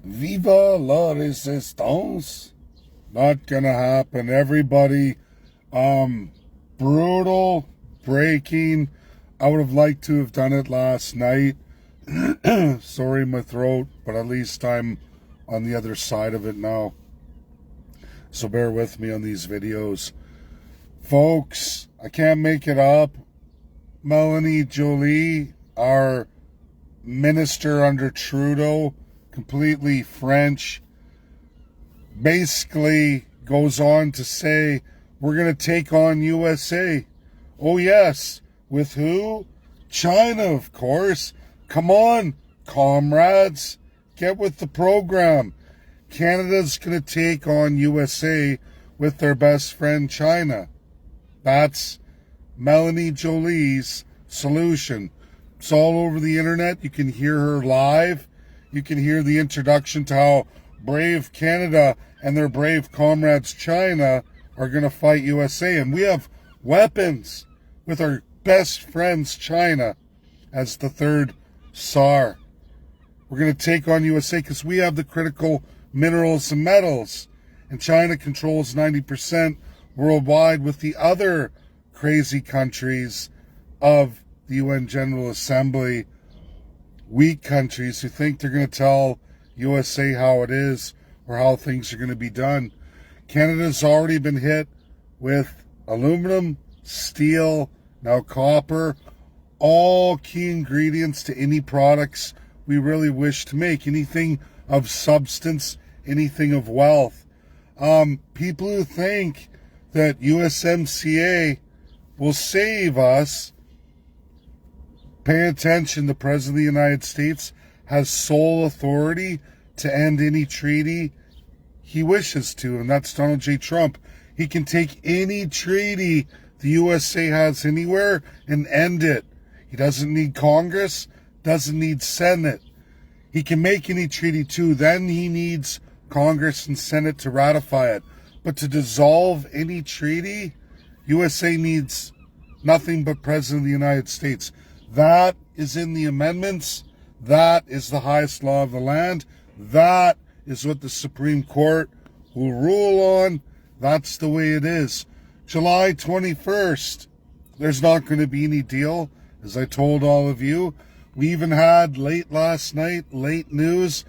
Viva la resistance. Not gonna happen. Everybody, brutal, breaking. I would have liked to have done it last night. Sorry, my throat, but at least I'm on the other side of it now. So bear with me on these videos. Folks, I can't make it up. Mélanie, Joly, our minister under Trudeau, completely French, basically goes on to say, we're going to take on USA. Oh yes, with who? China, of course. Come on, comrades, get with the program. Canada's going to take on USA with their best friend China. That's Mélanie Joly's solution. It's all over the internet. You can hear her live. You can hear the introduction to how brave Canada and their brave comrades China are going to fight USA. And we have weapons with our best friends China as the third SAR. We're going to take on USA because we have the critical minerals and metals. And China controls 90% worldwide with the other crazy countries of the UN General Assembly, weak countries who think they're going to tell USA how it is or how things are going to be done. Canada's already been hit with aluminum, steel, now copper, all key ingredients to any products we really wish to make, anything of substance, anything of wealth. People who think that USMCA will save us, pay attention. The President of the United States has sole authority to end any treaty he wishes to, and that's Donald J. Trump. He can take any treaty the USA has anywhere and end it. He doesn't need Congress, doesn't need Senate. He can make any treaty too. Then he needs Congress and Senate to ratify it. But to dissolve any treaty, USA needs nothing but President of the United States. That is in the amendments. That is the highest law of the land. That is what the Supreme Court will rule on. That's the way it is. July 21st, there's not going to be any deal, as I told all of you. We even had late last night, late news,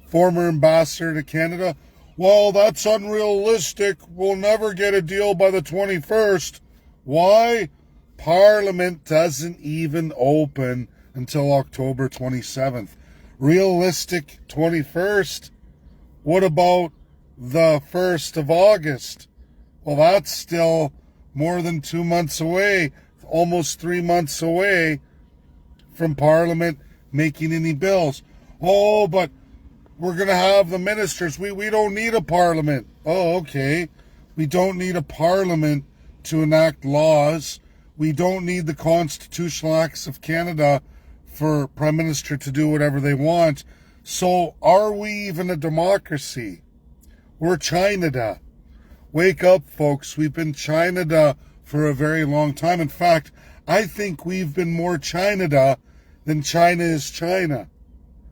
former ambassador to Canada. Well, that's unrealistic. We'll never get a deal by the 21st. Why? Parliament doesn't even open until October 27th. Realistic 21st? What about the 1st of August? Well, that's still more than 2 months away, almost 3 months away from Parliament making any bills. Oh, but we're going to have the ministers. We don't need a Parliament. Oh, okay. We don't need a Parliament to enact laws. We don't need the constitutional acts of Canada for Prime Minister to do whatever they want. So are we even a democracy? We're China-da. Wake up, folks. We've been China-da for a very long time. In fact, I think we've been more China-da than China is China.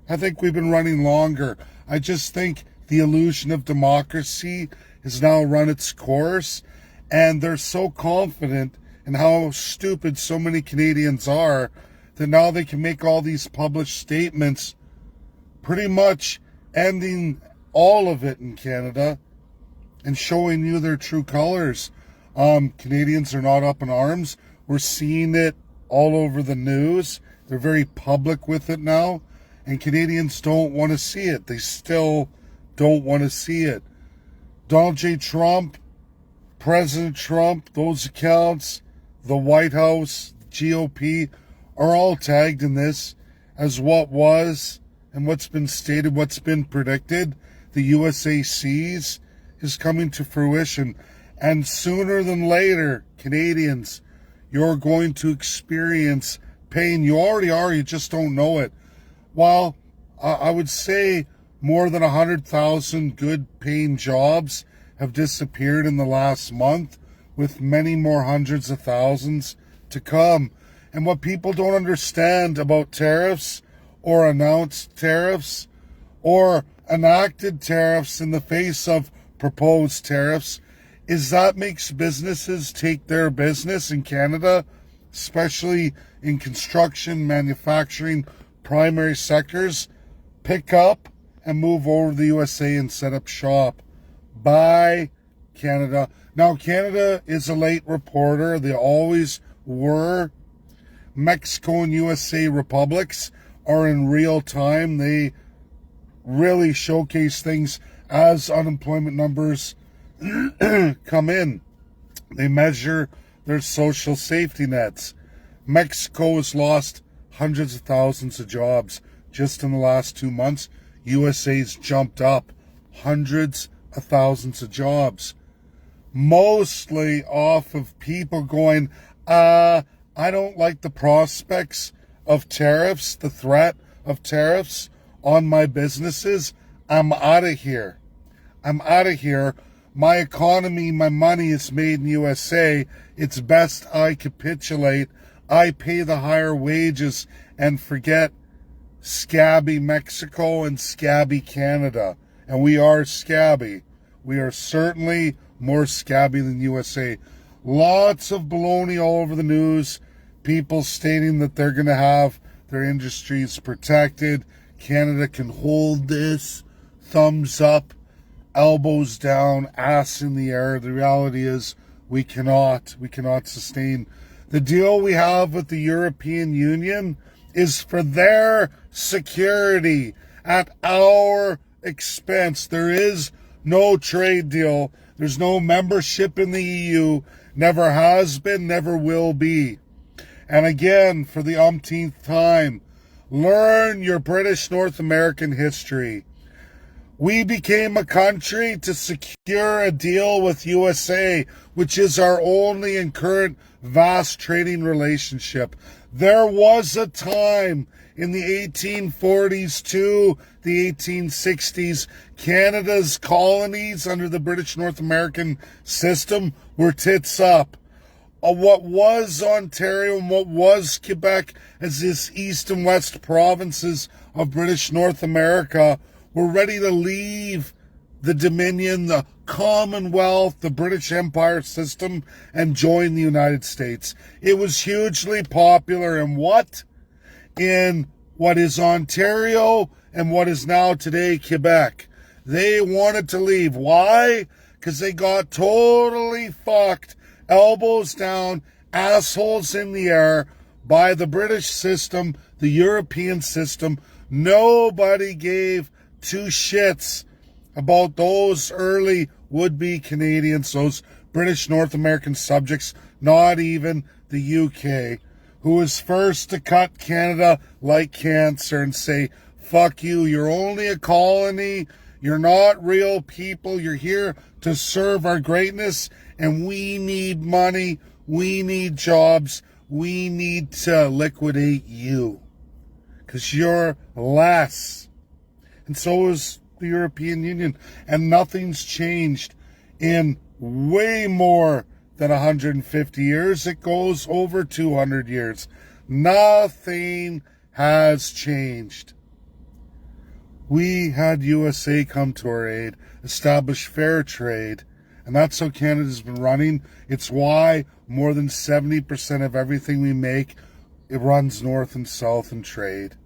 I think we've been running longer. I just think the illusion of democracy has now run its course, and they're so confident in how stupid so many Canadians are that now they can make all these published statements pretty much ending all of it in Canada and showing you their true colors. Canadians are not up in arms. We're seeing it all over the news. They're very public with it now. And Canadians don't want to see it. They still don't want to see it. Donald J. Trump, President Trump, those accounts, the White House, GOP, are all tagged in this as what was and what's been stated, what's been predicted. The USACs is coming to fruition. And sooner than later, Canadians, you're going to experience pain. You already are, you just don't know it. Well, I would say more than 100,000 good paying jobs have disappeared in the last month, with many more hundreds of thousands to come. And what people don't understand about tariffs or announced tariffs or enacted tariffs in the face of proposed tariffs is that makes businesses take their business in Canada, especially in construction, manufacturing, primary sectors, pick up and move over to the USA and set up shop. Buy Canada. Now, Canada is a late reporter. They always were. Mexico and USA republics are in real time. They really showcase things as unemployment numbers come in. They measure their social safety nets. Mexico has lost hundreds of thousands of jobs just in the last 2 months. USA's jumped up hundreds of thousands of jobs. Mostly off of people going, I don't like the prospects of tariffs, the threat of tariffs on my businesses. I'm out of here. I'm out of here. My economy, my money is made in USA. It's best I capitulate. I pay the higher wages and forget scabby Mexico and scabby Canada. And we are scabby. We are certainly more scabby than USA. Lots of baloney all over the news. People stating that they're going to have their industries protected. Canada can hold this. Thumbs up, elbows down, ass in the air. The reality is we cannot sustain. The deal we have with the European Union is for their security at our expense. There is no trade deal. There's no membership in the EU. Never has been, never will be. And again, for the umpteenth time, learn your British North American history. We became a country to secure a deal with USA, which is our only and current vast trading relationship. There was a time in the 1840s to the 1860s, Canada's colonies under the British North American system were tits up. What was Ontario and what was Quebec as this east and west provinces of British North America were ready to leave the Dominion, the Commonwealth, the British Empire system, and join the United States. It was hugely popular in what? In what is Ontario and what is now today Quebec. They wanted to leave. Why? Because they got totally fucked, elbows down, assholes in the air by the British system, the European system. Nobody gave two shits about those early would-be Canadians, those British North American subjects, not even the UK, who was first to cut Canada like cancer and say, fuck you, you're only a colony, you're not real people, you're here to serve our greatness, and we need money, we need jobs, we need to liquidate you, because you're less. And so is the European Union. And nothing's changed in way more than 150 years. It goes over 200 years. Nothing has changed. We had USA come to our aid, establish fair trade, and that's how Canada's been running. It's why more than 70% of everything we make, it runs north and south in trade.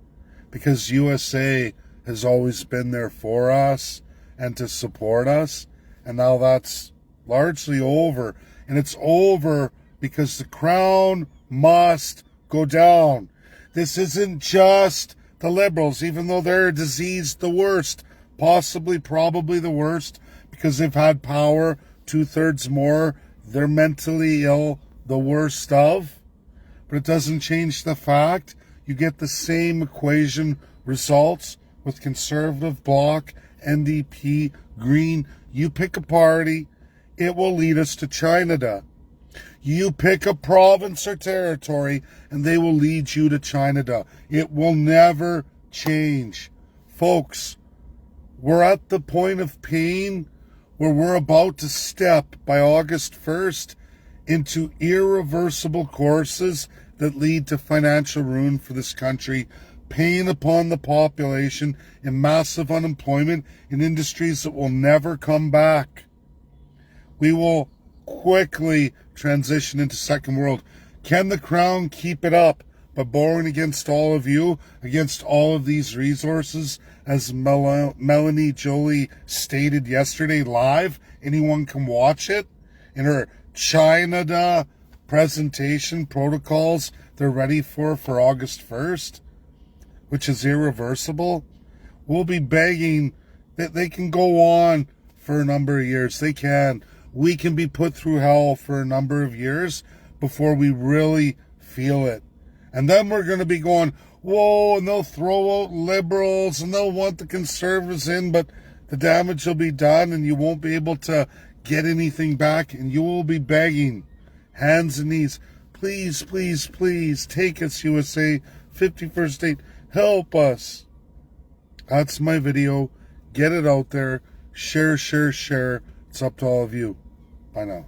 Because USA has always been there for us and to support us. And now that's largely over. And it's over because the crown must go down. This isn't just the Liberals, even though they're diseased the worst, possibly, probably the worst, because they've had power 2/3 more. They're mentally ill, the worst of. But it doesn't change the fact you get the same equation results with Conservative, Bloc, NDP, Green. You pick a party, it will lead us to China. You pick a province or territory, and they will lead you to China. It will never change. Folks, we're at the point of pain where we're about to step, by August 1st, into irreversible courses that lead to financial ruin for this country. pain upon the population and massive unemployment in industries that will never come back. We will quickly transition into second world. Can the crown keep it up by borrowing against all of you, against all of these resources, as Mélanie Joly stated yesterday live? Anyone can watch it in her China presentation protocols they're ready for August 1st, which is irreversible. We'll be begging that they can go on for a number of years. They can. We can be put through hell for a number of years before we really feel it. And then we're going to be going, whoa, and they'll throw out liberals and they'll want the conservatives in, but the damage will be done and you won't be able to get anything back, and you will be begging, hands and knees, please, please, please, take us, USA, 51st state, help us. That's my video. Get it out there. Share, share, share. It's up to all of you. Bye now.